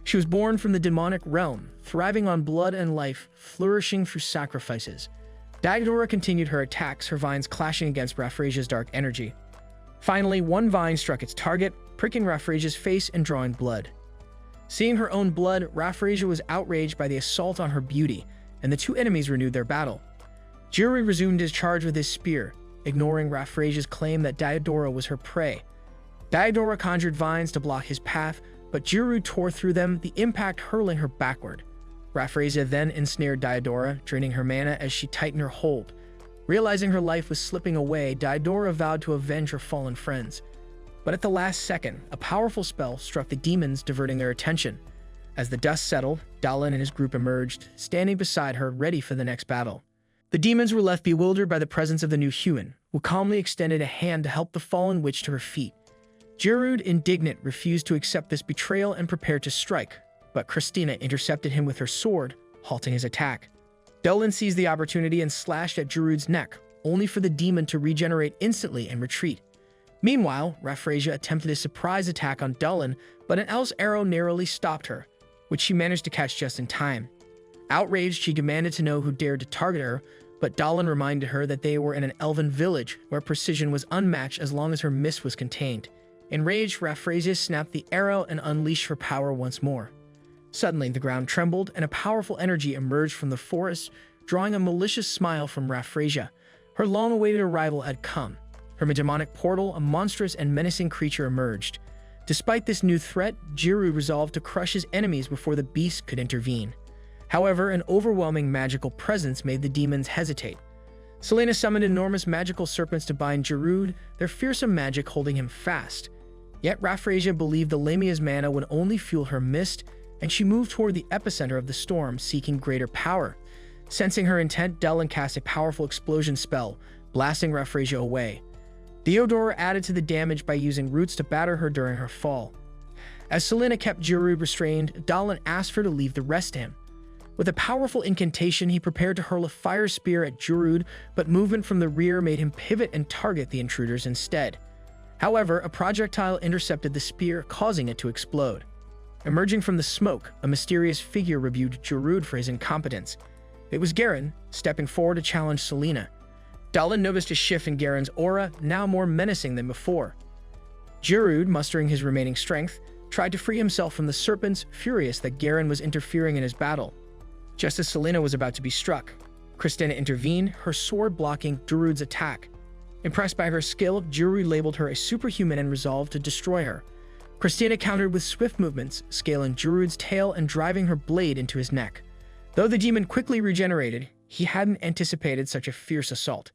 She was born from the demonic realm, thriving on blood and life, flourishing through sacrifices. Theodora continued her attacks, her vines clashing against Raffrasia's dark energy. Finally, one vine struck its target, pricking Raffrasia's face and drawing blood. Seeing her own blood, Raffrasia was outraged by the assault on her beauty, and the two enemies renewed their battle. Jiri resumed his charge with his spear, ignoring Raffrasia's claim that Theodora was her prey. Theodora conjured vines to block his path, but Jiri tore through them, the impact hurling her backward. Raffrasia then ensnared Theodora, draining her mana as she tightened her hold. Realizing her life was slipping away, Theodora vowed to avenge her fallen friends. But at the last second, a powerful spell struck the demons, diverting their attention. As the dust settled, Dallin and his group emerged, standing beside her, ready for the next battle. The demons were left bewildered by the presence of the new human, who calmly extended a hand to help the fallen witch to her feet. Jirud, indignant, refused to accept this betrayal and prepared to strike, but Christina intercepted him with her sword, halting his attack. Dallin seized the opportunity and slashed at Jirud's neck, only for the demon to regenerate instantly and retreat. Meanwhile, Raffrasia attempted a surprise attack on Dallin, but an elf's arrow narrowly stopped her, which she managed to catch just in time. Outraged, she demanded to know who dared to target her, but Dallin reminded her that they were in an elven village where precision was unmatched as long as her miss was contained. Enraged, Raffrasia snapped the arrow and unleashed her power once more. Suddenly, the ground trembled, and a powerful energy emerged from the forest, drawing a malicious smile from Raffrasia. Her long-awaited arrival had come. From a demonic portal, a monstrous and menacing creature emerged. Despite this new threat, Jiru resolved to crush his enemies before the beast could intervene. However, an overwhelming magical presence made the demons hesitate. Selena summoned enormous magical serpents to bind Jirud, their fearsome magic holding him fast. Yet Raffrasia believed the Lamia's mana would only fuel her mist, and she moved toward the epicenter of the storm, seeking greater power. Sensing her intent, Dallin cast a powerful explosion spell, blasting Raffrasia away. Theodora added to the damage by using roots to batter her during her fall. As Selena kept Jirud restrained, Dallin asked her to leave the rest to him. With a powerful incantation, he prepared to hurl a fire spear at Jirud, but movement from the rear made him pivot and target the intruders instead. However, a projectile intercepted the spear, causing it to explode. Emerging from the smoke, a mysterious figure rebuked Jirud for his incompetence. It was Garen, stepping forward to challenge Selena. Dallin noticed a shift in Garen's aura, now more menacing than before. Jirud, mustering his remaining strength, tried to free himself from the serpents, furious that Garen was interfering in his battle. Just as Selena was about to be struck, Christina intervened, her sword blocking Jirud's attack. Impressed by her skill, Jirud labeled her a superhuman and resolved to destroy her. Christina countered with swift movements, scaling Jirud's tail and driving her blade into his neck. Though the demon quickly regenerated, he hadn't anticipated such a fierce assault.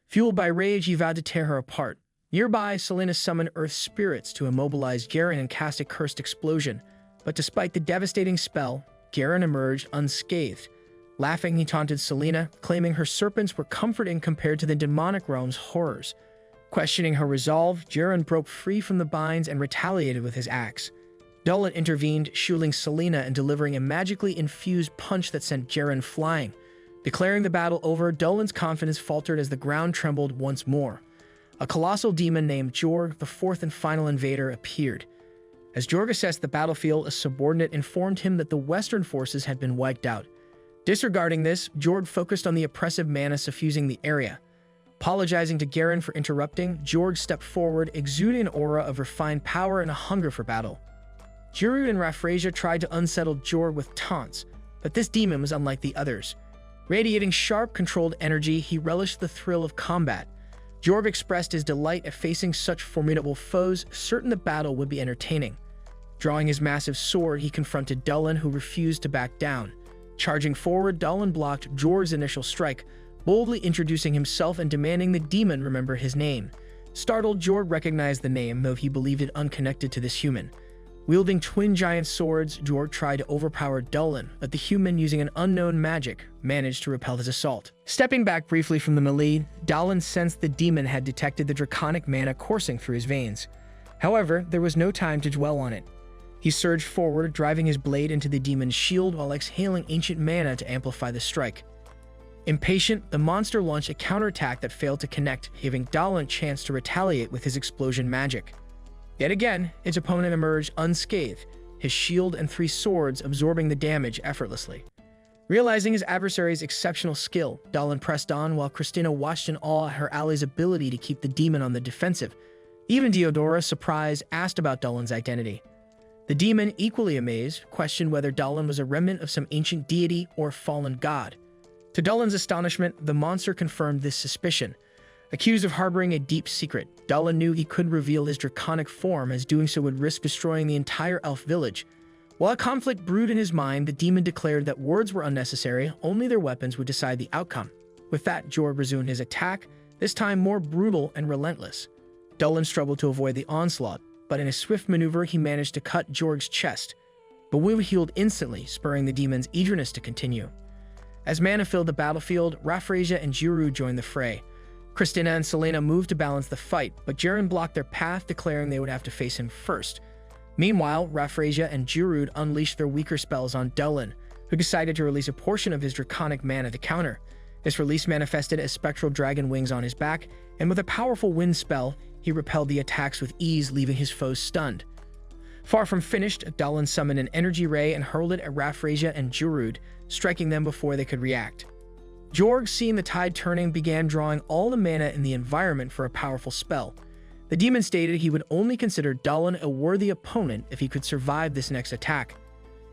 Fueled by rage, he vowed to tear her apart. Nearby, Selena summoned Earth's spirits to immobilize Garen and cast a cursed explosion. But despite the devastating spell, Garen emerged unscathed. Laughing, he taunted Selena, claiming her serpents were comforting compared to the demonic realm's horrors. Questioning her resolve, Garen broke free from the binds and retaliated with his axe. Dallin intervened, shielding Selena and delivering a magically infused punch that sent Garen flying. Declaring the battle over, Dallin's confidence faltered as the ground trembled once more. A colossal demon named Jorg, the fourth and final invader, appeared. As Jorg assessed the battlefield, a subordinate informed him that the Western forces had been wiped out. Disregarding this, Jorg focused on the oppressive mana suffusing the area. Apologizing to Garen for interrupting, Jorg stepped forward, exuding an aura of refined power and a hunger for battle. Jirud and Raffrasia tried to unsettle Jorg with taunts, but this demon was unlike the others. Radiating sharp, controlled energy, he relished the thrill of combat. Jorg expressed his delight at facing such formidable foes, certain the battle would be entertaining. Drawing his massive sword, he confronted Dallin, who refused to back down. Charging forward, Dallin blocked Jorg's initial strike, boldly introducing himself and demanding the demon remember his name. Startled, Jorg recognized the name, though he believed it unconnected to this human. Wielding twin giant swords, Jorg tried to overpower Dulin, but the human, using an unknown magic, managed to repel his assault. Stepping back briefly from the melee, Dulin sensed the demon had detected the draconic mana coursing through his veins. However, there was no time to dwell on it. He surged forward, driving his blade into the demon's shield while exhaling ancient mana to amplify the strike. Impatient, the monster launched a counterattack that failed to connect, giving Dulin a chance to retaliate with his explosion magic. Yet again, its opponent emerged unscathed, his shield and 3 swords absorbing the damage effortlessly. Realizing his adversary's exceptional skill, Dulin pressed on while Christina watched in awe at her ally's ability to keep the demon on the defensive. Even Diodora, surprised, asked about Dulin's identity. The demon, equally amazed, questioned whether Dulin was a remnant of some ancient deity or fallen god. To Dulin's astonishment, the monster confirmed this suspicion. Accused of harboring a deep secret, Dulin knew he couldn't reveal his draconic form, as doing so would risk destroying the entire elf village. While a conflict brewed in his mind, the demon declared that words were unnecessary, only their weapons would decide the outcome. With that, Jorg resumed his attack, this time more brutal and relentless. Dulin struggled to avoid the onslaught, but in a swift maneuver he managed to cut Jorg's chest. The wound healed instantly, spurring the demon's eagerness to continue. As mana filled the battlefield, Raffrasia and Jiru joined the fray. Christina and Selena moved to balance the fight, but Jaren blocked their path, declaring they would have to face him first. Meanwhile, Raffrasia and Jiru unleashed their weaker spells on Dulin, who decided to release a portion of his draconic mana to counter. This release manifested as spectral dragon wings on his back, and with a powerful wind spell, he repelled the attacks with ease, leaving his foes stunned. Far from finished, Dulin summoned an energy ray and hurled it at Raffrasia and Jiru, striking them before they could react. Jorg, seeing the tide turning, began drawing all the mana in the environment for a powerful spell. The demon stated he would only consider Dulin a worthy opponent if he could survive this next attack.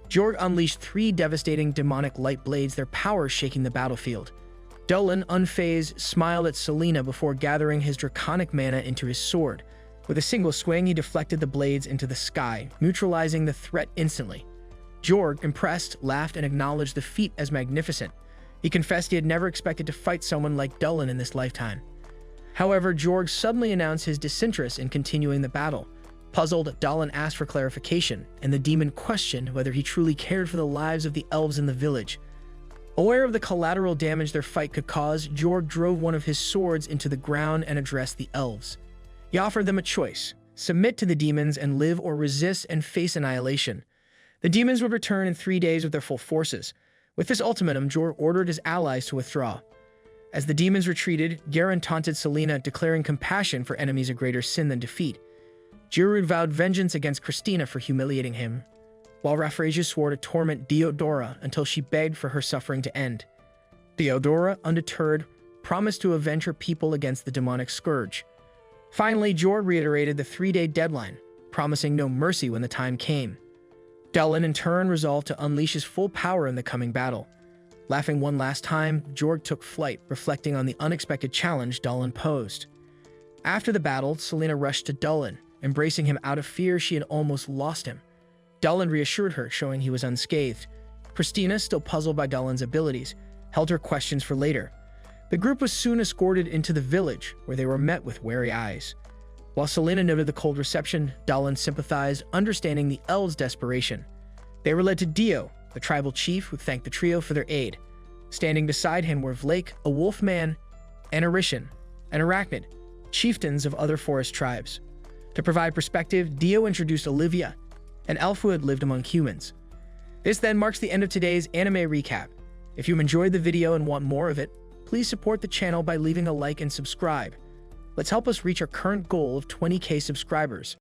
Jorg unleashed 3 devastating demonic light blades, their power shaking the battlefield. Dulin, unfazed, smiled at Selena before gathering his draconic mana into his sword. With a single swing, he deflected the blades into the sky, neutralizing the threat instantly. Jorg, impressed, laughed and acknowledged the feat as magnificent. He confessed he had never expected to fight someone like Dulin in this lifetime. However, Jorg suddenly announced his disinterest in continuing the battle. Puzzled, Dulin asked for clarification, and the demon questioned whether he truly cared for the lives of the elves in the village. Aware of the collateral damage their fight could cause, Jorg drove one of his swords into the ground and addressed the elves. He offered them a choice: submit to the demons and live, or resist and face annihilation. The demons would return in 3 days with their full forces. With this ultimatum, Jorg ordered his allies to withdraw. As the demons retreated, Garen taunted Selena, declaring compassion for enemies a greater sin than defeat. Jiru vowed vengeance against Christina for humiliating him, while Raffrasia swore to torment Diodora until she begged for her suffering to end. Diodora, undeterred, promised to avenge her people against the demonic scourge. Finally, Jorg reiterated the 3-day deadline, promising no mercy when the time came. Dulin, in turn, resolved to unleash his full power in the coming battle. Laughing one last time, Jorg took flight, reflecting on the unexpected challenge Dulin posed. After the battle, Selena rushed to Dulin, embracing him out of fear she had almost lost him. Dulin reassured her, showing he was unscathed. Christina, still puzzled by Dulin's abilities, held her questions for later. The group was soon escorted into the village, where they were met with wary eyes. While Selena noted the cold reception, Dulin sympathized, understanding the elves' desperation. They were led to Dio, the tribal chief, who thanked the trio for their aid. Standing beside him were Vlake, a wolf man, Anirecap, and Arachnid, chieftains of other forest tribes. To provide perspective, Dio introduced Olivia, an elf who had lived among humans. This then marks the end of today's anime recap. If you enjoyed the video and want more of it, please support the channel by leaving a like and subscribe. Let's help us reach our current goal of 20,000 subscribers.